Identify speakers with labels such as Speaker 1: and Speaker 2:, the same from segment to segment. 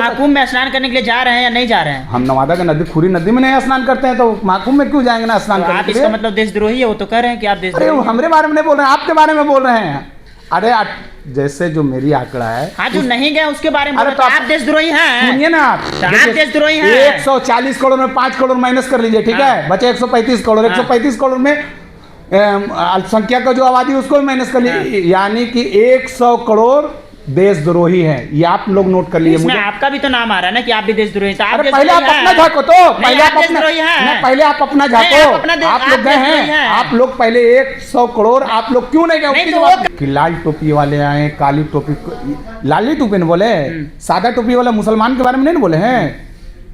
Speaker 1: महाकुंभ में स्नान करने के लिए जा रहे हैं या नहीं जा रहे हैं?
Speaker 2: हम नवादा के नदी, खुरी नदी में नहीं स्नान करते हैं तो महाकुंभ में क्यों जाएंगे ना स्नान
Speaker 1: तो
Speaker 2: करने
Speaker 1: आप
Speaker 2: के
Speaker 1: इसका
Speaker 2: लिए?
Speaker 1: मतलब देशद्रोही है, वो तो कह रहे हैं कि आप
Speaker 2: अरे
Speaker 1: देशद्रोही
Speaker 2: वो
Speaker 1: हैं।
Speaker 2: हमारे बारे में नहीं बोल रहे हैं, आपके बारे में बोल रहे हैं। अरे जैसे जो मेरी आंकड़ा है,
Speaker 1: हाँ, जो नहीं गए उसके बारे में
Speaker 2: अरे
Speaker 1: बोल रहे हैं, तो आप देशद्रोही हैं।
Speaker 2: सुनिए ना आप,
Speaker 1: तो आप देशद्रोही हैं।
Speaker 2: 140 करोड़ में 5 करोड़ माइनस कर लीजिए, ठीक है, बचे 135 करोड़। 135 करोड़ में अल्पसंख्यक का जो आबादी है उसको भी माइनस कर लीजिए, यानी कि 100 करोड़ देशद्रोही है। ये आप लोग नोट कर लीजिए।
Speaker 1: इसमें
Speaker 2: मुझे
Speaker 1: आपका भी तो नाम आ रहा है ना कि आप भी देशद्रोही हैं। तो आप
Speaker 2: अरे पहले आप
Speaker 1: देशद्रोही
Speaker 2: अपना
Speaker 1: हैं।
Speaker 2: झाको तो, पहले आप अपना,
Speaker 1: देशद्रोही हैं।
Speaker 2: नहीं, पहले आप अपना
Speaker 1: नहीं, आप
Speaker 2: झाको।
Speaker 1: अपना
Speaker 2: आप लोग गए
Speaker 1: देशद्रोही
Speaker 2: हैं,
Speaker 1: हैं।
Speaker 2: आप लोग पहले 100 करोड़ आप लोग क्यों नहीं गए?
Speaker 1: नहीं,
Speaker 2: उसकी
Speaker 1: तो
Speaker 2: जवाब कि लाल टोपी वाले आए, काली टोपी, लाली टोपी ने बोले, सादा टोपी वाला मुसलमान के बारे में नहीं बोले हैं?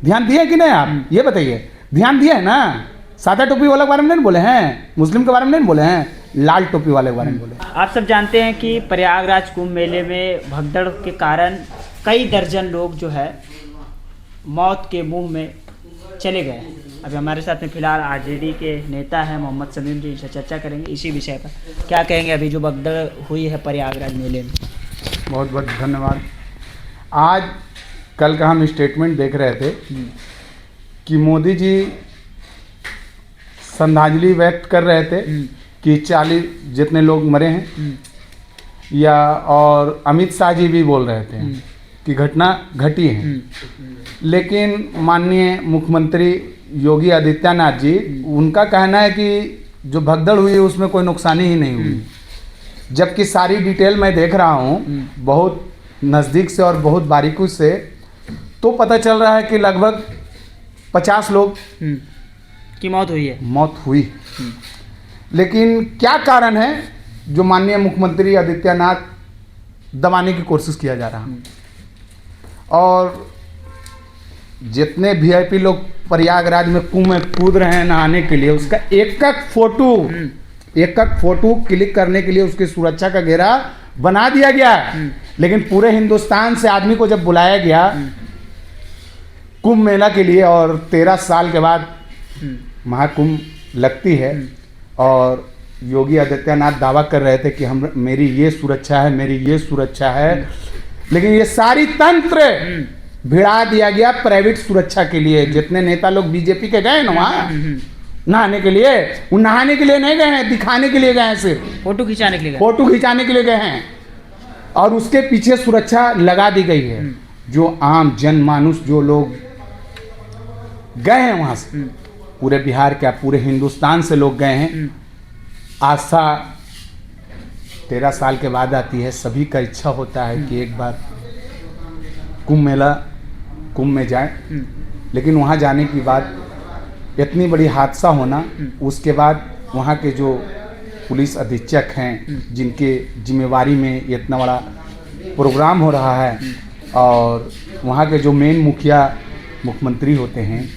Speaker 2: ध्यान दिए कि नहीं आप, ये बताइए, ध्यान दिए है ना? सादा टोपी वाले के बारे में नहीं बोले हैं, मुस्लिम के बारे में नहीं बोले हैं, लाल टोपी वाले के बारे में बोले।
Speaker 1: आप सब जानते हैं कि प्रयागराज कुंभ मेले में भगदड़ के कारण कई दर्जन लोग जो है मौत के मुंह में चले गए। अभी हमारे साथ में फिलहाल आरजेडी के नेता हैं मोहम्मद समीम जी, इनसे चर्चा करेंगे इसी विषय पर। क्या कहेंगे अभी जो भगदड़ हुई है प्रयागराज मेले में?
Speaker 2: बहुत बहुत धन्यवाद। आज कल का हम स्टेटमेंट देख रहे थे कि मोदी जी श्रद्धांजलि व्यक्त कर रहे थे कि 40 जितने लोग मरे हैं, या और अमित शाह जी भी बोल रहे थे कि घटना घटी है, लेकिन माननीय मुख्यमंत्री योगी आदित्यनाथ जी, उनका कहना है कि जो भगदड़ हुई है उसमें कोई नुकसानी ही नहीं हुई। जबकि सारी डिटेल मैं देख रहा हूँ बहुत नज़दीक से और बहुत बारीकी से, तो पता चल रहा है कि लगभग 50 लोग
Speaker 1: की मौत हुई है।
Speaker 2: मौत हुई। लेकिन क्या कारण है जो माननीय मुख्यमंत्री आदित्यनाथ दबाने की कोशिश किया जा रहा है? और जितने वीआईपी लोग प्रयागराज में कुंभ में कूद रहे हैं नहाने के लिए, उसका एक एक फोटो क्लिक करने के लिए उसकी सुरक्षा का घेरा बना दिया गया। लेकिन पूरे हिंदुस्तान से आदमी को जब बुलाया गया कुंभ मेला के लिए, और 13 साल के बाद महाकुंभ लगती है, और योगी आदित्यनाथ दावा कर रहे थे कि हम, मेरी ये सुरक्षा है, मेरी ये सुरक्षा है, लेकिन ये सारी तंत्र भिड़ा दिया गया प्राइवेट सुरक्षा के लिए। जितने नेता लोग बीजेपी के गए ना वहाँ नहाने के लिए, वो नहाने के लिए नहीं गए हैं, दिखाने के लिए गए हैं, सिर्फ
Speaker 1: फोटो खिंचाने के लिए
Speaker 2: फोटो खिंचाने के लिए गए हैं, और उसके पीछे सुरक्षा लगा दी गई है। जो आम जनमानुस जो लोग गए हैं वहाँ से, पूरे बिहार क्या पूरे हिंदुस्तान से लोग गए हैं। आशा 13 साल के बाद आती है, सभी का इच्छा होता है कि एक बार कुंभ में जाए, लेकिन वहाँ जाने के बाद इतनी बड़ी हादसा होना, उसके बाद वहाँ के जो पुलिस अधीक्षक हैं जिनके जिम्मेवारी में इतना बड़ा प्रोग्राम हो रहा है, और वहाँ के जो मेन मुखिया मुख्यमंत्री होते हैं,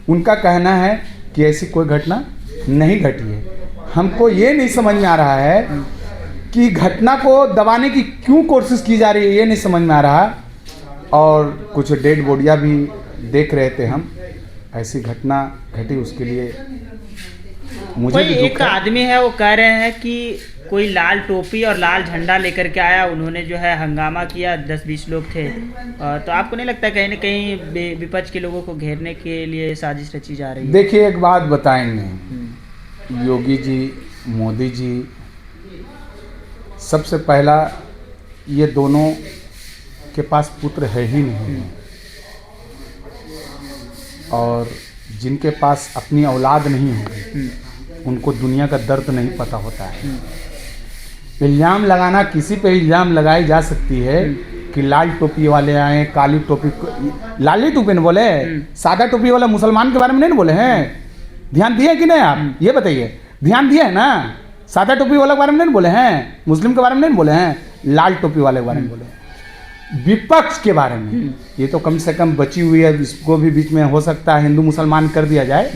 Speaker 2: उनका कहना है कि ऐसी कोई घटना नहीं घटी है। हमको ये नहीं समझ में आ रहा है कि घटना को दबाने की क्यों कोशिश की जा रही है, ये नहीं समझ में आ रहा। और कुछ डेड बॉडियाँ भी देख रहे थे हम, ऐसी घटना घटी, उसके लिए मुझे
Speaker 1: कोई
Speaker 2: भी दुख
Speaker 1: एक
Speaker 2: है।
Speaker 1: आदमी है, वो कह रहे हैं कि कोई लाल टोपी और लाल झंडा लेकर के आया, उन्होंने जो है हंगामा किया, 10-20 लोग थे। तो आपको नहीं लगता कहीं ना कहीं विपक्ष के लोगों को घेरने के लिए साजिश रची जा रही है?
Speaker 2: देखिए, एक बात बताएंगे, योगी जी, मोदी जी, सबसे पहला ये दोनों के पास पुत्र है ही नहीं, और जिनके पास अपनी औलाद नहीं है उनको दुनिया का दर्द नहीं पता होता है। इल्ज़ाम लगाना, किसी पे इल्ज़ाम लगाई जा सकती है कि लाल टोपी वाले आए, काली टोपी, लाली टोपी ने बोले, सादा टोपी वाला मुसलमान के बारे में नहीं बोले हैं? ध्यान दिए कि नहीं आप, ये बताइए, ध्यान दिए है ना? सादा टोपी वाले के बारे में नहीं बोले हैं, मुस्लिम के बारे में नहीं बोले हैं, लाल टोपी वाले के बारे में बोले हैं। विपक्ष के बारे में ये तो कम से कम बची हुई है, इसको भी बीच में हो सकता है हिंदू मुसलमान कर दिया जाए,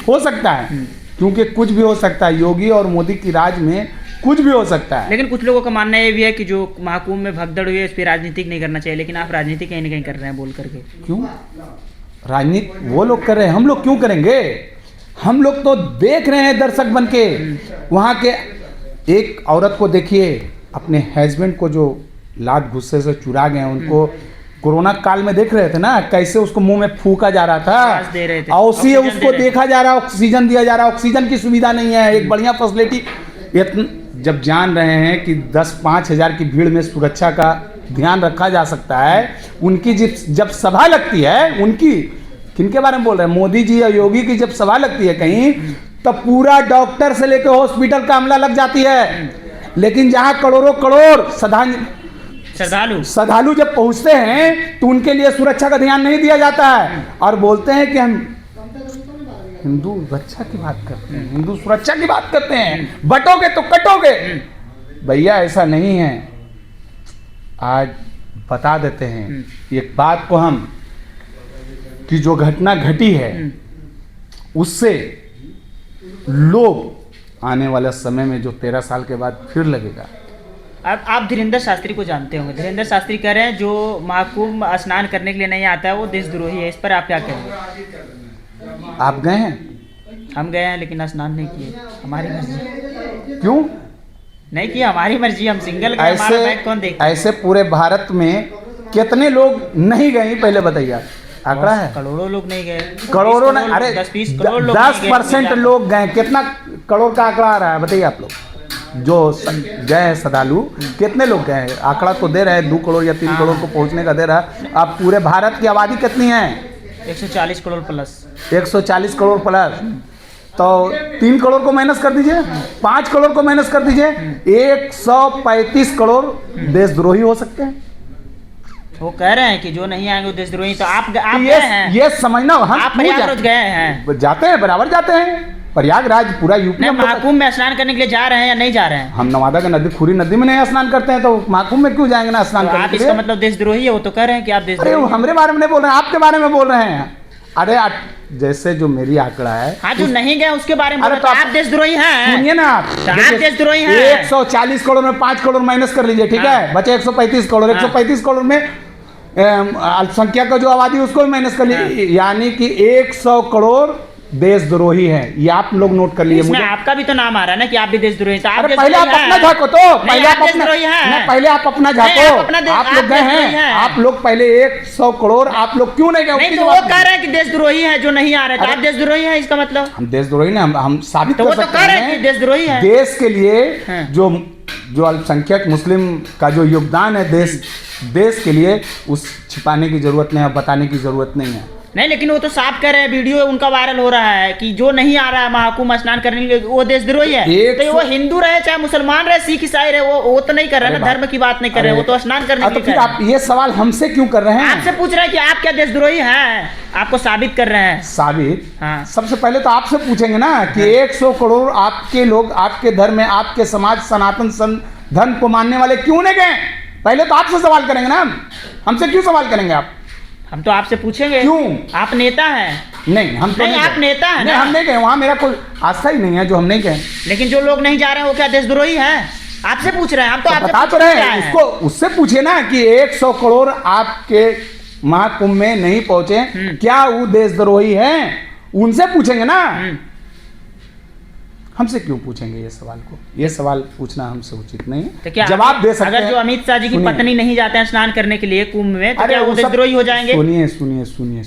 Speaker 2: हो सकता है, क्योंकि कुछ भी हो सकता है, योगी और मोदी की राज में कुछ भी हो सकता है।
Speaker 1: लेकिन कुछ लोगों का मानना ये भी है कि जो महाकुंभ में भगदड़ हुई है, इस पर राजनीतिक नहीं करना चाहिए, लेकिन आप राजनीति कहीं ना कहीं कर रहे हैं बोल करके।
Speaker 2: क्यों राजनीति वो लोग कर रहे हैं, हम लोग क्यों करेंगे? हम लोग तो देख रहे हैं दर्शक बन के। वहाँ के एक औरत को देखिए, अपने हस्बैंड को जो लात गुस्से से चुरा गए, उनको कोरोना काल में देख रहे थे ना कैसे उसको मुंह में फूका जा रहा
Speaker 1: सांस दे रहे थे,
Speaker 2: था, औसी
Speaker 1: ऑक्सीजन
Speaker 2: उसको
Speaker 1: दे रहे
Speaker 2: देखा जा रहा है, ऑक्सीजन दिया जा रहा है, ऑक्सीजन की सुविधा नहीं है, एक बढ़िया फैसिलिटी। जब जान रहे हैं कि 10-5 हज़ार की भीड़ में सुरक्षा का ध्यान रखा जा सकता है, उनकी जब सभा लगती है, उनकी किनके बारे में बोल रहे हैं, मोदी जी या योगी की जब सभा लगती है कहीं, तब पूरा डॉक्टर से लेकर हॉस्पिटल का अमला लग जाती है। लेकिन जहां करोड़ों करोड़ श्रद्धालु जब पहुंचते हैं तो उनके लिए सुरक्षा का ध्यान नहीं दिया जाता है और बोलते हैं कि हम हिंदू रक्षा की बात करते हैं, हिंदू सुरक्षा की बात करते हैं, बटोगे तो कटोगे। भैया ऐसा नहीं है। आज बता देते हैं एक बात को हम कि जो घटना घटी है उससे लोग आने वाले समय में जो 13 साल के बाद फिर लगेगा।
Speaker 1: अब आप धीरेन्द्र शास्त्री को जानते होंगे। धीरेन्द्र शास्त्री कह रहे हैं जो महाकुंभ स्नान करने के लिए नहीं आता है वो देशद्रोही है। इस पर आप क्या कहेंगे?
Speaker 2: आप गए हैं?
Speaker 1: हम गए हैं लेकिन स्नान नहीं किए, हमारी मर्जी।
Speaker 2: क्यों
Speaker 1: नहीं किया? हमारी मर्जी, हम सिंगल गए, हमारा बैग कौन देखता?
Speaker 2: ऐसे पूरे भारत में कितने लोग नहीं गए पहले बताइए? आंकड़ा है?
Speaker 1: करोड़ों लोग नहीं गए।
Speaker 2: करोड़ों नहीं, अरे
Speaker 1: 10-20 करोड़ लोग
Speaker 2: 10% लोग गए। कितना करोड़ का आंकड़ा आ रहा है बताइए आप लोग? जो गए हैं श्रद्धालु कितने लोग गए हैं? आंकड़ा तो दे रहे हैं 2 करोड़ या 3 करोड़ को पहुंचने का दे रहा है। अब पूरे भारत की आबादी कितनी है?
Speaker 1: 140 करोड़ प्लस।
Speaker 2: 140 करोड़ प्लस। तो 3 करोड़ को माइनस कर दीजिए, 5 करोड़ को माइनस कर दीजिए, 135 करोड़ देशद्रोही हो सकते हैं।
Speaker 1: वो कह रहे हैं कि जो नहीं आएंगे वो देशद्रोही। तो आप गए हैं?
Speaker 2: ये समझना, हम
Speaker 1: आप प्रयागराज गए हैं?
Speaker 2: जाते हैं, बराबर जाते हैं प्रयागराज, पूरा यूपी।
Speaker 1: महाकुंभ में स्नान करने के लिए जा रहे हैं या नहीं जा रहे हैं?
Speaker 2: हम नवादा के नदी, खुरी नदी में नहीं स्नान करते हैं तो महाकुंभ में क्यों जाएंगे ना स्नान करने के लिए?
Speaker 1: इसका मतलब देशद्रोही है? वो तो कह रहे हैं कि आप देशद्रोही।
Speaker 2: अरे हमारे बारे में नहीं बोल रहे हैं, आपके बारे में बोल रहे हैं। अरे जैसे जो मेरी आंकड़ा है,
Speaker 1: हाँ, जो नहीं गए उसके बारे में। तो आप देशद्रोही हैं?
Speaker 2: सुनिए ना, आप
Speaker 1: देशद्रोही हैं।
Speaker 2: 140 करोड़ में 5 करोड़ माइनस कर लीजिए, ठीक है, बचे 135 करोड़। 135 करोड़ में अल्पसंख्यक का जो आबादी उसको भी माइनस कर लीजिए, यानी कि 100 करोड़ देशद्रोही है। ये आप लोग नोट कर लीजिए।
Speaker 1: मुझे आपका भी तो नाम आ रहा है ना कि आप भी देशद्रोही। तो आप
Speaker 2: पहले आप अपना झाको, तो पहले आप अपना झाको। आप लोग गए हैं, आप लोग पहले 100 करोड़ आप लोग क्यों नहीं गए?
Speaker 1: तो वो कह रहे हैं कि देशद्रोही है जो नहीं आ रहे। तो आप देशद्रोही है, इसका मतलब?
Speaker 2: हम देशद्रोही ना, हम साबित कर सकते हैं
Speaker 1: देशद्रोही है।
Speaker 2: देश के लिए जो अल्पसंख्यक मुस्लिम का जो योगदान है देश के लिए, उस छिपाने की जरूरत नहीं है, बताने की जरूरत नहीं है।
Speaker 1: नहीं, लेकिन वो तो साफ कर रहे हैं, वीडियो उनका वायरल हो रहा है कि जो नहीं आ रहा है महाकुंभ स्नान करने के लिए वो देशद्रोही है। तो वो हिंदू रहे चाहे मुसलमान रहे, सिख ईसाई रहे, वो तो नहीं कर रहे ना, धर्म की बात नहीं कर रहे, वो तो स्नान करने के लिए।
Speaker 2: फिर आप ये सवाल हमसे क्यों कर रहे हैं?
Speaker 1: आपसे पूछ रहे हैं कि आप क्या देशद्रोही हैं, आपको साबित कर रहे हैं।
Speaker 2: साबित?
Speaker 1: हाँ।
Speaker 2: सबसे पहले तो आपसे पूछेंगे ना कि 100 करोड़ आपके लोग, आपके धर्म में, आपके समाज सनातन धर्म को मानने वाले क्यों नहीं गए? पहले तो आपसे सवाल करेंगे ना, हमसे क्यों सवाल करेंगे आप?
Speaker 1: हम तो आपसे पूछेंगे।
Speaker 2: क्यों?
Speaker 1: आप नेता हैं।
Speaker 2: नहीं, हम तो
Speaker 1: नहीं, आप नेता हैं ना?
Speaker 2: हम नहीं गए, वहां मेरा कोई आस्था ही नहीं है जो हम नहीं गए।
Speaker 1: लेकिन जो लोग नहीं जा रहे हैं वो क्या देशद्रोही हैं? आपसे पूछ रहे हैं हम। तो आपसे
Speaker 2: बता तो रहे हैं, उसको उससे पूछिए ना कि 100 करोड़ आपके महाकुंभ में नहीं पहुंचे, क्या वो देशद्रोही हैं? उनसे पूछेंगे ना, हमसे क्यों पूछेंगे ये सवाल को? ये सवाल पूछना हमसे उचित नहीं है।
Speaker 1: तो क्या
Speaker 2: जवाब दे सकते हैं?
Speaker 1: अगर जो अमित शाह जी की पत्नी नहीं जाते हैं स्नान करने के लिए कुंभ में, तो क्या वो देशद्रोही हो जाएंगे?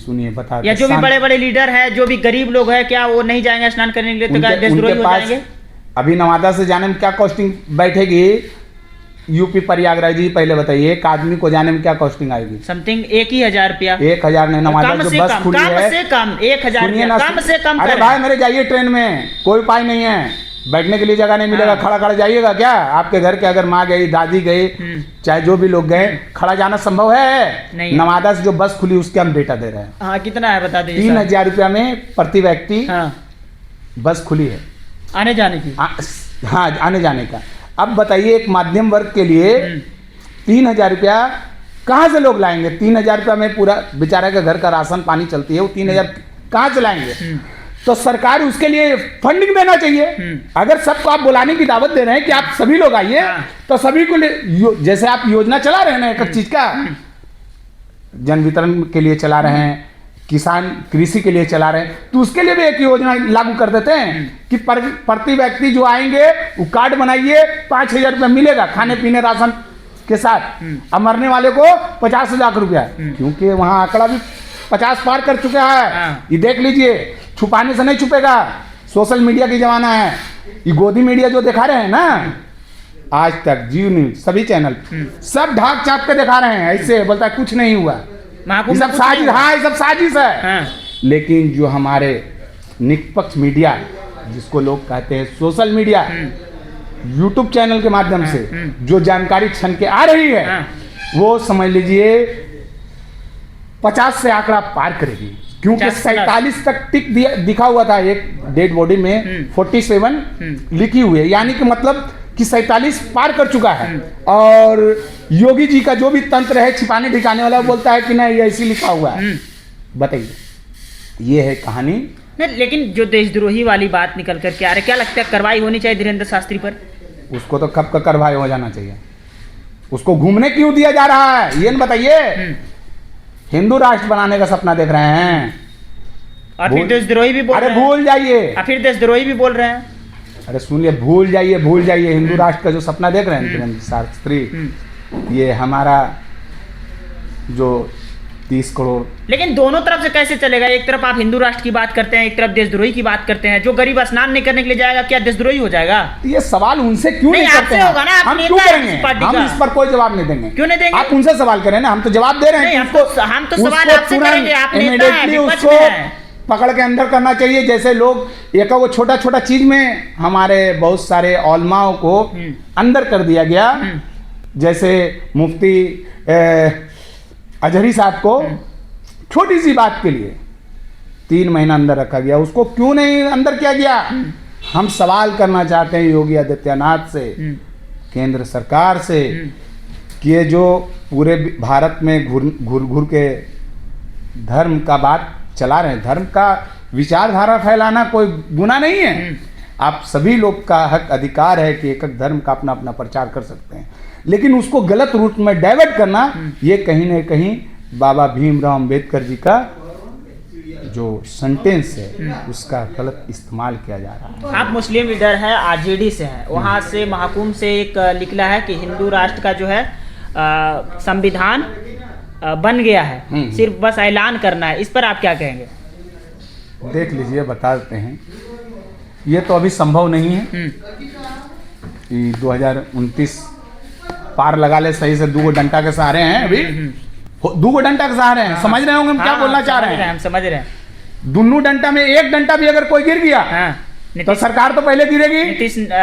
Speaker 2: सुनिए बता।
Speaker 1: या जो भी बड़े बड़े लीडर है, जो भी गरीब लोग है, क्या वो नहीं जाएंगे स्नान करने के लिए? तो क्या देशद्रोही हो जाएंगे?
Speaker 2: अभी नवादा से जाने में क्या कॉस्टिंग बैठेगी? यूपी प्रयागराज जी पहले बताइए, एक आदमी को जाने में क्या कॉस्टिंग आएगी?
Speaker 1: समथिंग 1,000 रुपया।
Speaker 2: 1,000 नहीं, नवादा जो बस खुली है
Speaker 1: कम से कम 1,000, कम से कम।
Speaker 2: अरे भाई मेरे जाइए ट्रेन में, कोई उपाय नहीं है, बैठने के लिए जगह नहीं मिलेगा। खड़ा खड़ा जाइएगा क्या? आपके घर के अगर माँ गई, दादी गई, चाहे जो भी लोग गए, खड़ा जाना संभव है? नहीं। नवादा से जो बस खुली उसके हम डेटा दे रहे हैं।
Speaker 1: हाँ, कितना है बता दीजिए।
Speaker 2: 3,000 रुपया में प्रति व्यक्ति बस खुली है
Speaker 1: आने जाने की।
Speaker 2: हाँ, आने जाने का। अब बताइए एक मध्यम वर्ग के लिए 3,000 रुपया कहाँ से लोग लाएंगे? 3,000 रुपया में पूरा बेचारा का घर का राशन पानी चलती है, वो 3,000 कहाँ से लाएंगे? तो सरकार उसके लिए फंडिंग देना चाहिए। अगर सबको आप बुलाने की दावत दे रहे हैं कि आप सभी लोग आइए, तो सभी को जैसे आप योजना चला रहे हैं ना, एक चीज का जन वितरण के लिए चला रहे हैं, किसान कृषि के लिए चला रहे हैं, तो उसके लिए भी एक योजना लागू कर देते हैं कि प्रति व्यक्ति जो आएंगे वो कार्ड बनाइए, 5,000 रुपये मिलेगा, खाने पीने राशन के साथ, अब मरने वाले को 50,000 रुपया, क्योंकि वहाँ आंकड़ा भी 50 पार कर चुका है।
Speaker 1: हाँ।
Speaker 2: ये देख लीजिए, छुपाने से नहीं छुपेगा, सोशल मीडिया की जमाना है। ये गोदी मीडिया जो दिखा रहे हैं ना, आज तक जी न्यूज सभी चैनल सब ढाक चाप के दिखा रहे हैं, ऐसे बोलता है कुछ नहीं हुआ,
Speaker 1: महाकुंभ
Speaker 2: ये
Speaker 1: में
Speaker 2: सब
Speaker 1: कुछ नहीं
Speaker 2: साजिश,
Speaker 1: हुआ।
Speaker 2: हाँ ये सब साजिश है।
Speaker 1: हाँ।
Speaker 2: लेकिन जो हमारे निष्पक्ष मीडिया है, जिसको लोग कहते हैं सोशल मीडिया, यूट्यूब चैनल के माध्यम से जो जानकारी छन के आ रही है,
Speaker 1: हाँ।
Speaker 2: वो समझ लीजिए 50 से आंकड़ा पार करेगी, क्योंकि
Speaker 1: 50
Speaker 2: 47 तक टिक दिखा हुआ था एक डेड बॉडी में, 47 लिखी हुई है, यानी कि मतलब कि 47 पार कर चुका है। और योगी जी का जो भी तंत्र है छिपाने ढिकाने वाला, वो बोलता है कि नहीं ऐसी लिखा हुआ है। बताइए, ये है कहानी।
Speaker 1: नहीं, लेकिन जो देशद्रोही वाली बात निकल कर के आ रही, क्या लगता है कार्रवाई होनी चाहिए धीरेन्द्र शास्त्री पर?
Speaker 2: उसको तो कब का कार्रवाई हो जाना चाहिए, उसको घूमने क्यों दिया जा रहा है ये न बताइए। हिंदू राष्ट्र बनाने का सपना देख रहे हैं,
Speaker 1: और फिर देशद्रोही भी बोल
Speaker 2: अरे
Speaker 1: रहे हैं।
Speaker 2: भूल जाइए,
Speaker 1: और फिर देशद्रोही भी बोल रहे हैं।
Speaker 2: अरे सुनिए, भूल जाइए हिंदू राष्ट्र का जो सपना देख रहे हैं धीरेन्द्र शास्त्री, ये हमारा जो 30 करोड़,
Speaker 1: लेकिन दोनों तरफ से कैसे चलेगा? एक तरफ आप हिंदू राष्ट्र की बात करते हैं, एक तरफ देशद्रोही की बात करते हैं। जो गरीब स्नान नहीं करने के लिए जाएगा, क्या देशद्रोही हो जाएगा?
Speaker 2: ये सवाल उनसे क्यों
Speaker 1: नहीं,
Speaker 2: नहीं करते
Speaker 1: आपसे
Speaker 2: हैं?
Speaker 1: होगा ना, आप
Speaker 2: हम
Speaker 1: नेता
Speaker 2: क्यों
Speaker 1: हैं
Speaker 2: करेंगे?
Speaker 1: किसी पार्टी
Speaker 2: हम
Speaker 1: का।
Speaker 2: इस पर कोई जवाब नहीं देंगे।
Speaker 1: क्यों नहीं देंगे?
Speaker 2: आप उनसे सवाल करें ना, हम तो जवाब दे रहे हैं
Speaker 1: नहीं,
Speaker 2: कि उसको,
Speaker 1: हम तो सवाल
Speaker 2: उसको
Speaker 1: आपसे
Speaker 2: तुरंत
Speaker 1: करेंगे, आप नेता हैं,
Speaker 2: immediately
Speaker 1: विपक्ष
Speaker 2: उसको
Speaker 1: में हैं।
Speaker 2: पकड़ के अंदर करना चाहिए। जैसे लोग एक वो छोटा छोटा चीज में हमारे बहुत सारे औलमाओं को अंदर कर दिया गया, जैसे मुफ्ती अजहरी साहब को छोटी सी बात के लिए 3 महीना अंदर रखा गया, उसको क्यों नहीं अंदर किया गया? हम सवाल करना चाहते हैं योगी आदित्यनाथ से, केंद्र सरकार से, कि ये जो पूरे भारत में घुर के धर्म का बात चला रहे हैं, धर्म का विचारधारा फैलाना कोई गुनाह नहीं है। आप सभी लोग का हक अधिकार है कि एक एक धर्म का अपना अपना प्रचार कर सकते हैं, लेकिन उसको गलत रूट में डाइवर्ट करना, ये कहीं न कहीं बाबा भीमराव अंबेडकर जी का जो सेंटेंस है उसका गलत इस्तेमाल किया जा रहा है।
Speaker 1: आप मुस्लिम लीडर हैं, आरजेडी से हैं, वहाँ से महाकुंभ से एक निकला है कि हिंदू राष्ट्र का जो है संविधान बन गया है, सिर्फ बस ऐलान करना है। इस पर आप क्या कहेंगे?
Speaker 2: देख लीजिए, बता देते हैं, ये तो अभी संभव नहीं है कि 2029 पार लगा ले सही से। 2 डंटा के सहारे हैं अभी, 2 डंटा के सहारे हैं। समझ रहे होंगे हम क्या बोलना चाह रहे हैं?
Speaker 1: हम समझ रहे हैं।
Speaker 2: दोनों डंटा में एक डंटा भी अगर कोई गिर गया तो सरकार तो पहले गिरेगी।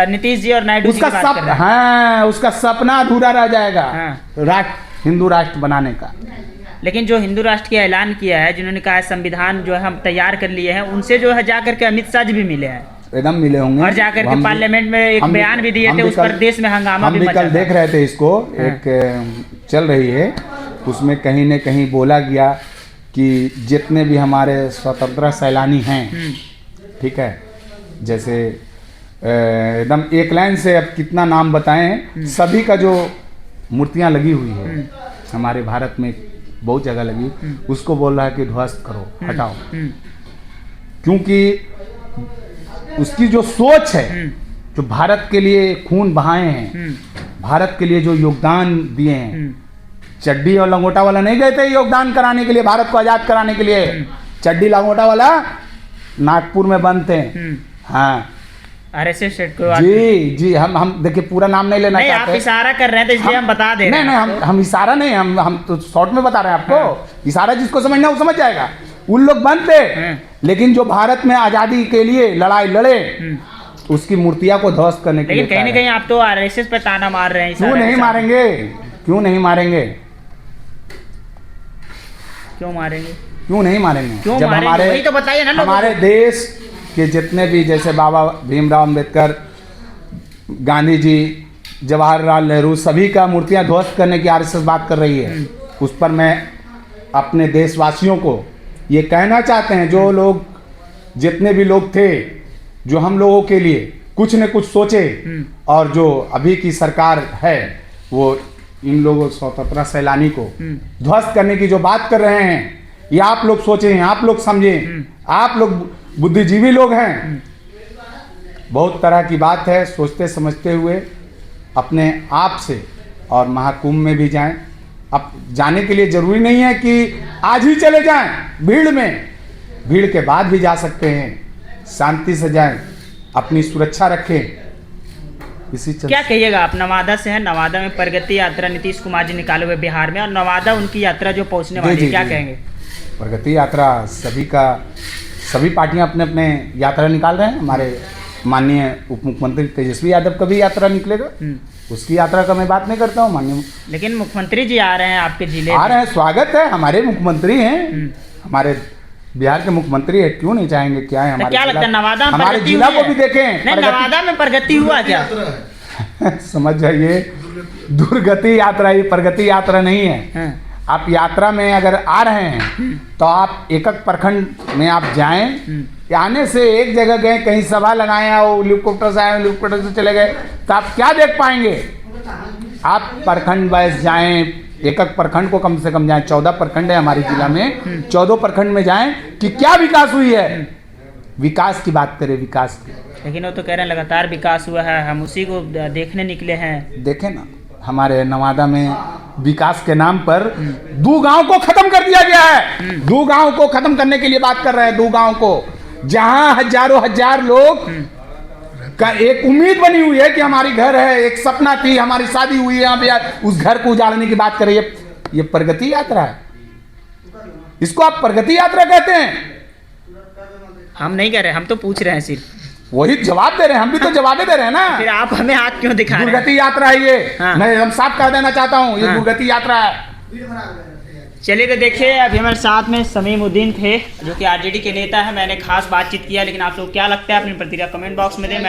Speaker 1: नीतीश जी और नायडू जी
Speaker 2: उसका
Speaker 1: की बात कर रहे हैं।
Speaker 2: हाँ, उसका सपना अधूरा रह जाएगा
Speaker 1: हाँ।
Speaker 2: हिंदू राष्ट्र बनाने का।
Speaker 1: लेकिन जो हिंदू राष्ट्र की ऐलान किया है, जिन्होंने कहा है संविधान जो है हम तैयार कर लिए हैं, उनसे जो है जाकर के अमित शाह जी भी मिले हैं,
Speaker 2: एकदम मिले होंगे,
Speaker 1: और जाकर के पार्लियामेंट में एक बयान भी दिए थे, उस पर देश में हंगामा भी मचा
Speaker 2: कल देख रहे थे इसको। एक चल रही है, उसमें कहीं न कहीं बोला गया कि जितने भी हमारे स्वतंत्रता सैलानी हैं, ठीक है, जैसे एकदम एक लाइन से अब कितना नाम बताएं, सभी का जो मूर्तियां लगी हुई है हमारे भारत में बहुत जगह लगी, उसको बोल रहा है कि ध्वस्त करो, हटाओ, क्योंकि उसकी जो सोच है, जो भारत के लिए खून बहाए हैं, भारत के लिए जो योगदान दिए हैं, चड्डी और लंगोटा वाला नहीं गए थे योगदान कराने के लिए, भारत को आजाद कराने के लिए। चड्डी लंगोटा वाला नागपुर में बंद थे। हाँ,
Speaker 1: आरएसएस
Speaker 2: जी, हम देखिए पूरा नाम नहीं लेना चाहते,
Speaker 1: आप इशारा कर रहे हैं तो इसलिए हम बता दे रहे हैं।
Speaker 2: नहीं, हम इशारा नहीं, हम तो शॉर्ट में बता रहे हैं आपको। इशारा जिसको समझना वो समझ जाएगा। उन लोग बंद थे, लेकिन जो भारत में आजादी के लिए लड़ाई लड़े, उसकी मूर्तियां को ध्वस्त करने के लिए।
Speaker 1: लेकिन कहीं ना कहीं आप तो आरएसएस पे ताना मार रहे हैं।
Speaker 2: क्यों नहीं मारेंगे? क्यों नहीं मारेंगे?
Speaker 1: क्यों मारेंगे?
Speaker 2: क्यों नहीं मारेंगे?
Speaker 1: क्यों
Speaker 2: जब
Speaker 1: मारेंगे?
Speaker 2: हमारे
Speaker 1: वही तो बताइए ना लोगों को।
Speaker 2: हमारे देश के जितने भी, जैसे बाबा भीमराव अंबेडकर, गांधी जी, जवाहरलाल नेहरू, सभी का मूर्तियां ध्वस्त करने की आरएसएस बात कर रही है। उस पर मैं अपने देशवासियों को ये कहना चाहते हैं, जो लोग, जितने भी लोग थे जो हम लोगों के लिए कुछ न कुछ सोचे, और जो अभी की सरकार है वो इन लोगों स्वतंत्रता सैलानी को ध्वस्त करने की जो बात कर रहे हैं, ये आप लोग सोचें, आप लोग समझें, आप लोग बुद्धिजीवी लोग हैं। बहुत तरह की बात है, सोचते समझते हुए अपने आप से और महाकुंभ में भी जाएं। अब जाने के लिए ज़रूरी नहीं है कि आज ही चले जाएं भीड़ में, भीड़ के बाद भी जा सकते हैं। शांति से जाएं, अपनी सुरक्षा रखें। इसी
Speaker 1: क्या कहिएगा आप? नवादा से हैं, नवादा में प्रगति यात्रा नीतीश कुमार जी निकाले हुए बिहार में, और नवादा उनकी यात्रा जो पहुंचने वाली है, क्या कहेंगे?
Speaker 2: प्रगति यात्रा सभी पार्टियां अपने अपने यात्रा निकाल रहे हैं। हमारे माननीय उप मुख्यमंत्री तेजस्वी यादव का भी यात्रा निकलेगा, उसकी यात्रा का मैं बात नहीं करता हूँ माननीय।
Speaker 1: लेकिन मुख्यमंत्री जी आ रहे हैं आपके जिले
Speaker 2: आ रहे हैं, स्वागत है। हमारे मुख्यमंत्री हैं, हमारे बिहार के मुख्यमंत्री है, क्यों नहीं चाहेंगे? क्या है हमारे,
Speaker 1: क्या लगता है नवादा में
Speaker 2: हमारे जिला को भी देखें।
Speaker 1: नहीं, नवादा में प्रगति हुआ क्या?
Speaker 2: समझ जाइए, दुर्गति यात्रा, ये प्रगति यात्रा नहीं है। आप यात्रा में अगर आ रहे हैं तो आप एक एक प्रखंड में आप जाएं। आने से एक जगह गए, कहीं सभा लगाए, हेलीकॉप्टर से आए, हेलीकॉप्टर से चले गए, तो आप क्या देख पाएंगे? आप प्रखंड वाइज जाएं, एक एक प्रखंड को कम से कम जाएं। 14 प्रखंड है हमारे जिला में, 14 प्रखंड में जाएं कि क्या विकास हुई है। विकास की बात करें, विकास की।
Speaker 1: लेकिन वो तो कह रहे हैं लगातार विकास हुआ है, हम उसी को देखने निकले हैं।
Speaker 2: देखें ना, हमारे नवादा में विकास के नाम पर 2 गांव को खत्म कर दिया गया है। 2 गांव को खत्म करने के लिए बात कर रहे हैं। 2 गांव को, जहां हजारों हजार लोग का एक उम्मीद बनी हुई है कि हमारी घर है, एक सपना थी, हमारी शादी हुई है, हम उस घर को उजाड़ने की बात करें। ये प्रगति यात्रा है? इसको आप प्रगति यात्रा कहते हैं?
Speaker 1: हम नहीं कह रहे, हम तो पूछ रहे हैं सिर्फ।
Speaker 2: वही जवाब दे रहे हैं, हम भी तो जवाब दे रहे हैं ना।
Speaker 1: फिर आप हमें हाथ क्यों दिखा रहे हैं?
Speaker 2: दुर्गति यात्रा है ये।
Speaker 1: हाँ।
Speaker 2: मैं हम साफ कर देना चाहता हूँ, ये दुर्गति यात्रा है।
Speaker 1: चलिए तो देखिए, अभी हमारे साथ में समीमुद्दीन थे जो कि आरजेडी के नेता है। मैंने खास बातचीत किया, लेकिन आप लोग क्या लगता है अपनी प्रतिक्रिया कमेंट बॉक्स में दें।